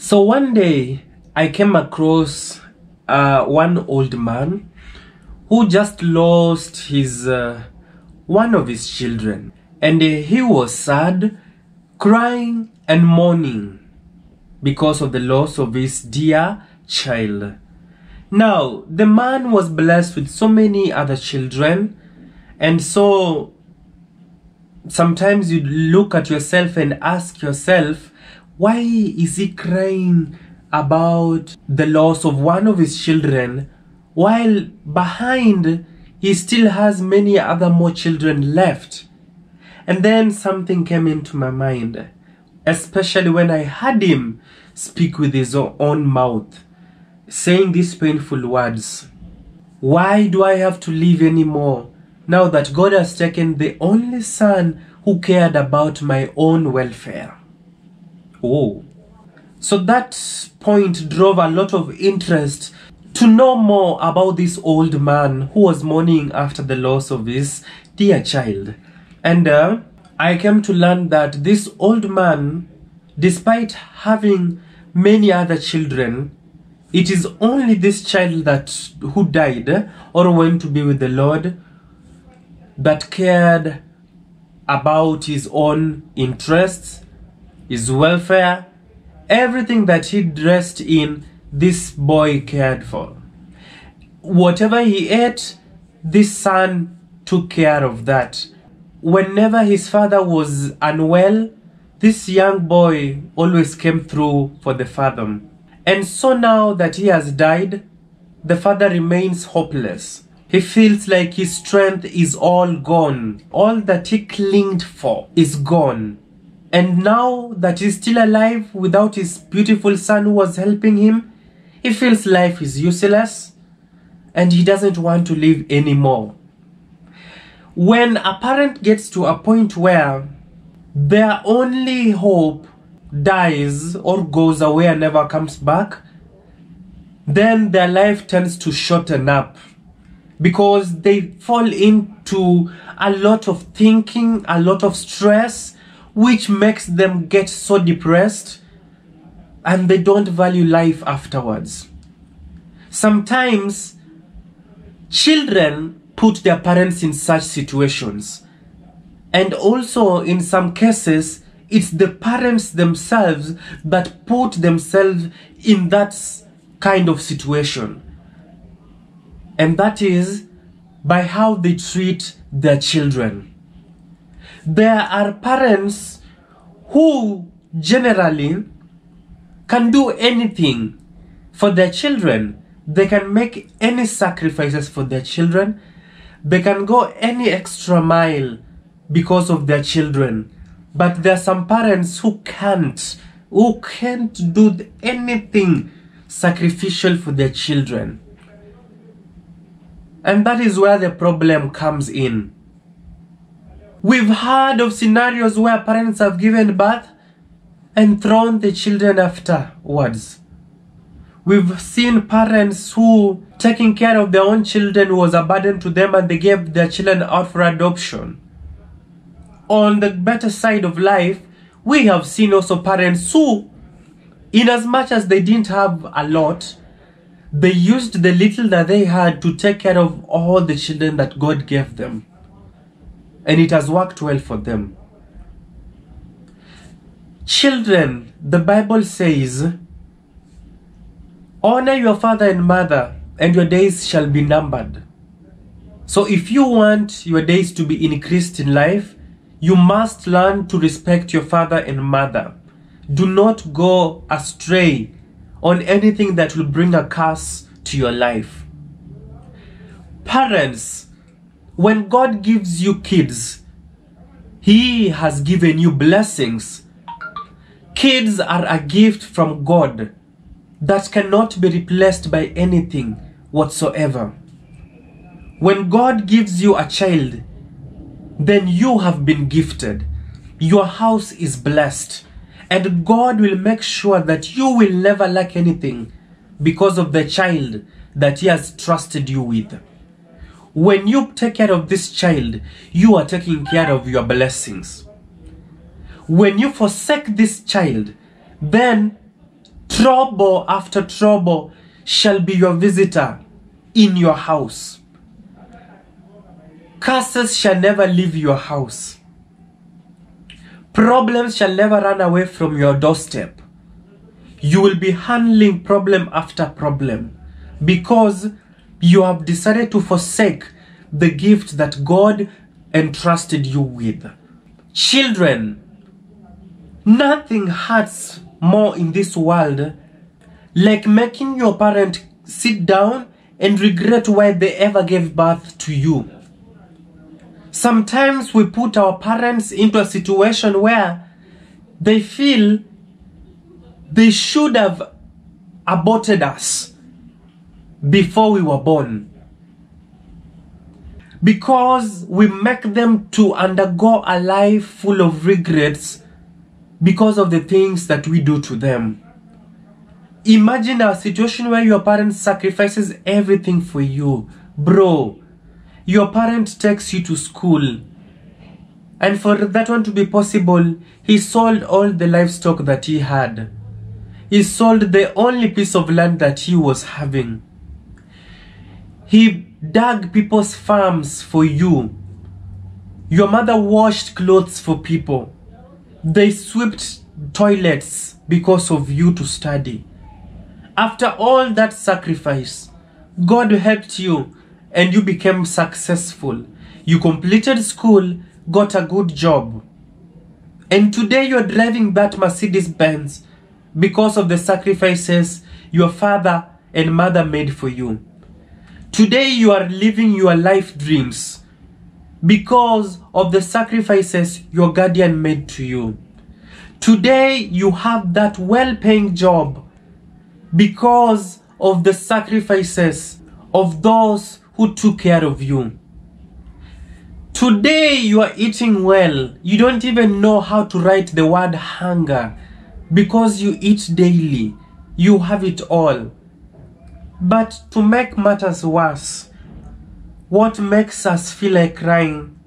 So one day I came across one old man who just lost his one of his children, and he was sad, crying and mourning because of the loss of his dear child. Now the man was blessed with so many other children, and so sometimes you look at yourself and ask yourself, why is he crying about the loss of one of his children while behind he still has many other more children left? And then something came into my mind, especially when I heard him speak with his own mouth, saying these painful words: why do I have to live anymore now that God has taken the only son who cared about my own welfare? Oh, so that point drove a lot of interest to know more about this old man who was mourning after the loss of his dear child. And I came to learn that this old man, despite having many other children, it is only this child who died or went to be with the Lord that cared about his own interests, his welfare, everything that he dressed in, this boy cared for. Whatever he ate, this son took care of that. Whenever his father was unwell, this young boy always came through for the father. And so now that he has died, the father remains hopeless. He feels like his strength is all gone. All that he clinged for is gone. And now that he's still alive without his beautiful son who was helping him, he feels life is useless and he doesn't want to live anymore. When a parent gets to a point where their only hope dies or goes away and never comes back, then their life tends to shorten up because they fall into a lot of thinking, a lot of stress, which makes them get so depressed and they don't value life afterwards. Sometimes children put their parents in such situations, and also in some cases it's the parents themselves that put themselves in that kind of situation, and that is by how they treat their children. There are parents who generally can do anything for their children. They can make any sacrifices for their children. They can go any extra mile because of their children. But there are some parents who can't do anything sacrificial for their children. And that is where the problem comes in. We've heard of scenarios where parents have given birth and thrown the children afterwards. We've seen parents who, taking care of their own children, was a burden to them and they gave their children out for adoption. On the better side of life, we have seen also parents who, in as much as they didn't have a lot, they used the little that they had to take care of all the children that God gave them. And it has worked well for them. Children, the Bible says, honor your father and mother, and your days shall be numbered. So if you want your days to be increased in life, you must learn to respect your father and mother. Do not go astray on anything that will bring a curse to your life. Parents, when God gives you kids, He has given you blessings. Kids are a gift from God that cannot be replaced by anything whatsoever. When God gives you a child, then you have been gifted. Your house is blessed. And God will make sure that you will never lack anything because of the child that He has trusted you with. When you take care of this child, you are taking care of your blessings. When you forsake this child, then Trouble after trouble shall be your visitor in your house. Curses shall never leave your house. Problems shall never run away from your doorstep. You will be handling problem after problem because you have decided to forsake the gift that God entrusted you with. Children, nothing hurts more in this world like making your parent sit down and regret why they ever gave birth to you. Sometimes we put our parents into a situation where they feel they should have aborted us before we were born, because we make them to undergo a life full of regrets because of the things that we do to them. Imagine a situation where your parent sacrifices everything for you. Bro, your parent takes you to school, and for that one to be possible, he sold all the livestock that he had. He sold the only piece of land that he was having. He dug people's farms for you. Your mother washed clothes for people. They swept toilets because of you to study. After all that sacrifice, God helped you and you became successful. You completed school, got a good job. And today you're driving that Mercedes-Benz because of the sacrifices your father and mother made for you. Today you are living your life dreams because of the sacrifices your guardian made to you. Today you have that well-paying job because of the sacrifices of those who took care of you. Today you are eating well. You don't even know how to write the word hunger because you eat daily. You have it all. But to make matters worse, what makes us feel like crying?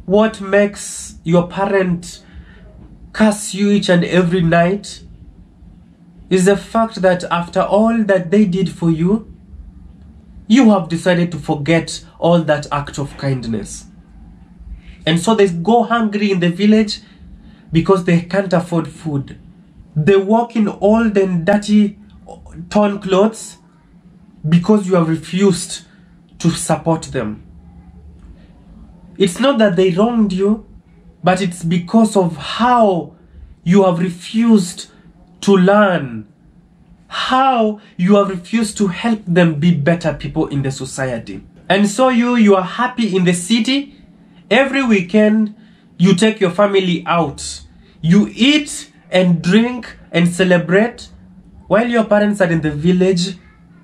What makes your parent curse you each and every night is the fact that after all that they did for you, you have decided to forget all that act of kindness. And so they go hungry in the village because they can't afford food. They walk in old and dirty, torn clothes because you have refused to support them. It's not that they wronged you, but it's because of how you have refused to learn, how you have refused to help them be better people in the society. And so you are happy in the city. Every weekend you take your family out, you eat and drink and celebrate while your parents are in the village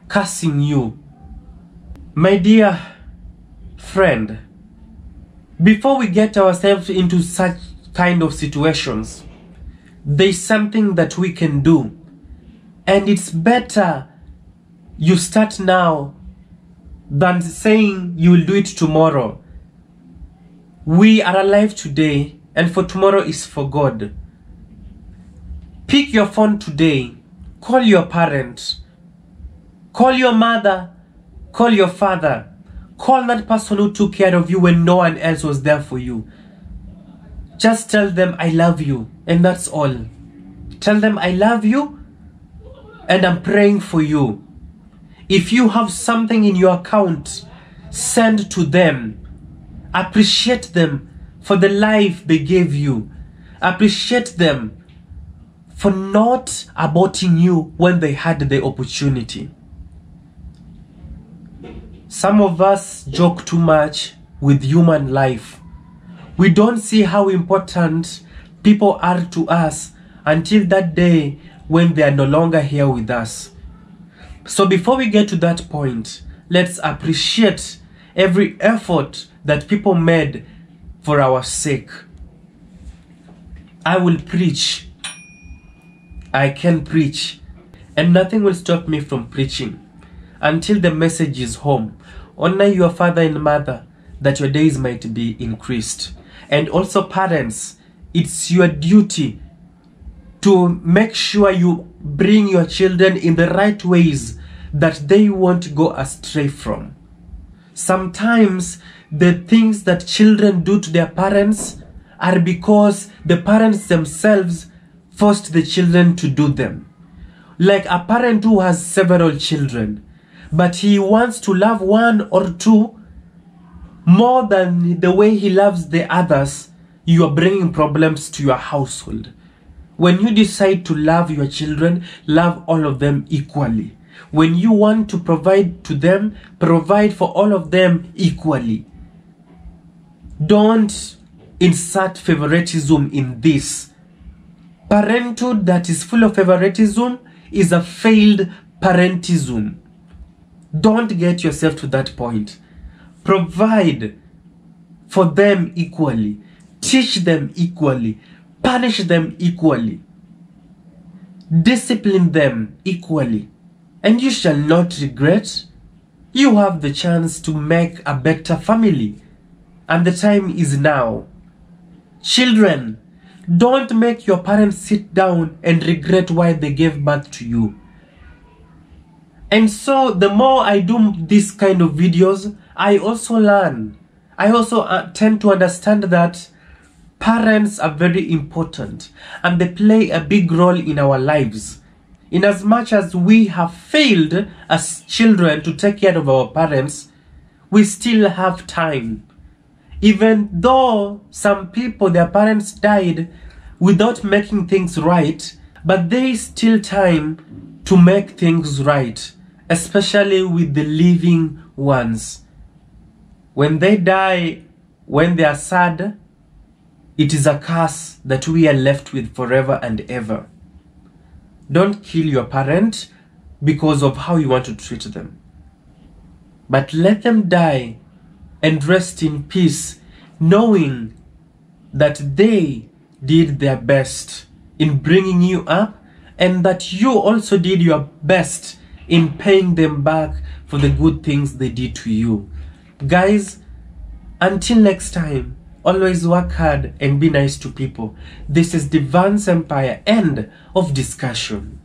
cursing you. My dear friend, before we get ourselves into such kind of situations, there's something that we can do, and it's better you start now than saying you will do it tomorrow. We are alive today, and for tomorrow is for God. Pick your phone today, call your parent, call your mother, call your father, call that person who took care of you when no one else was there for you. Just tell them I love you, and that's all. Tell them I love you and I'm praying for you. If you have something in your account, send to them. Appreciate them for the life they gave you. Appreciate them for not aborting you when they had the opportunity. Some of us joke too much with human life. We don't see how important people are to us until that day when they are no longer here with us. So before we get to that point, let's appreciate every effort that people made for our sake. I will preach. I can preach. And nothing will stop me from preaching until the message is home. Honor your father and mother that your days might be increased. And also parents, it's your duty to make sure you bring your children in the right ways that they won't go astray from. Sometimes the things that children do to their parents are because the parents themselves forced the children to do them. Like a parent who has several children, but he wants to love one or two more than the way he loves the others, you are bringing problems to your household. When you decide to love your children, love all of them equally. When you want to provide to them, provide for all of them equally. Don't insert favoritism in this. Parenthood that is full of favoritism is a failed parentism. Don't get yourself to that point. Provide for them equally. Teach them equally. Punish them equally. Discipline them equally. And you shall not regret. You have the chance to make a better family. And the time is now. Children, don't make your parents sit down and regret why they gave birth to you. And so the more I do this kind of videos, I also learn. I also tend to understand that parents are very important and they play a big role in our lives. In as much as we have failed as children to take care of our parents, we still have time. Even though some people, their parents died without making things right, but there is still time to make things right, especially with the living ones. When they die, when they are sad, it is a curse that we are left with forever and ever. Don't kill your parent because of how you want to treat them. But let them die and rest in peace, knowing that they did their best in bringing you up and that you also did your best in paying them back for the good things they did to you. Guys, until next time, always work hard and be nice to people. This is Devance Empire. End of discussion.